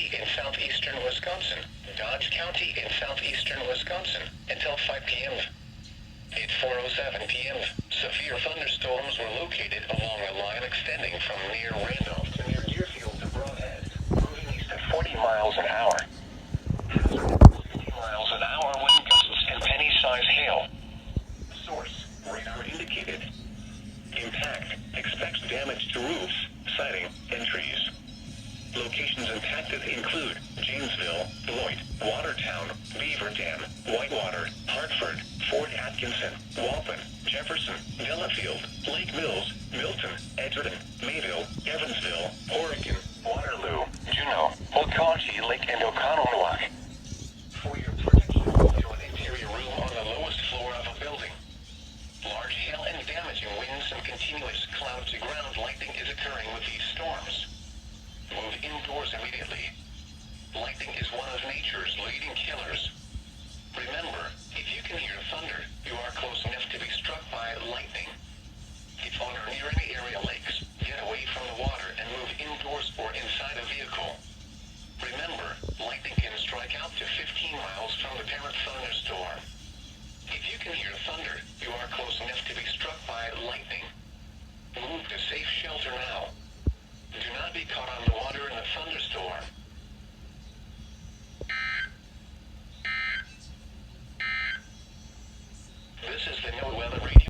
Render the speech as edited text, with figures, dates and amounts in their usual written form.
County in southeastern Wisconsin, Dodge County in southeastern Wisconsin, until 5 p.m. At 4:07 p.m., severe thunderstorms were located along a line extending from near Randolph to near Deerfield to Broadhead, moving east at 40 miles an hour. 50 miles an hour wind gusts and penny-sized hail. Source, radar indicated. Impact, expects damage to roofs, siding, and trees. Locations impacted include Janesville, Beloit, Watertown, Beaver Dam, Whitewater, Hartford, Fort Atkinson, Walpen, Jefferson, Delafield, Lake Mills, Milton, Edgerton, Mayville, Evansville, Horicon, Waterloo, Juneau, Oconee, Lake and Oconomowoc. For your protection, to an interior room on the lowest floor of a building. Large hail and damaging winds and continuous cloud-to-ground lightning is occurring with these storms. Move indoors immediately. Lightning is one of nature's leading killers. Remember, if you can hear thunder, you are close enough to be struck by lightning. If on or near any area lakes, get away from the water and move indoors or inside a vehicle. Remember, lightning can strike out to 15 miles from the parent thunderstorm. If you can hear thunder, you are close enough to be struck by lightning. Move to safe shelter now. Do not be caught on the water in a thunderstorm. This is the NOAA weather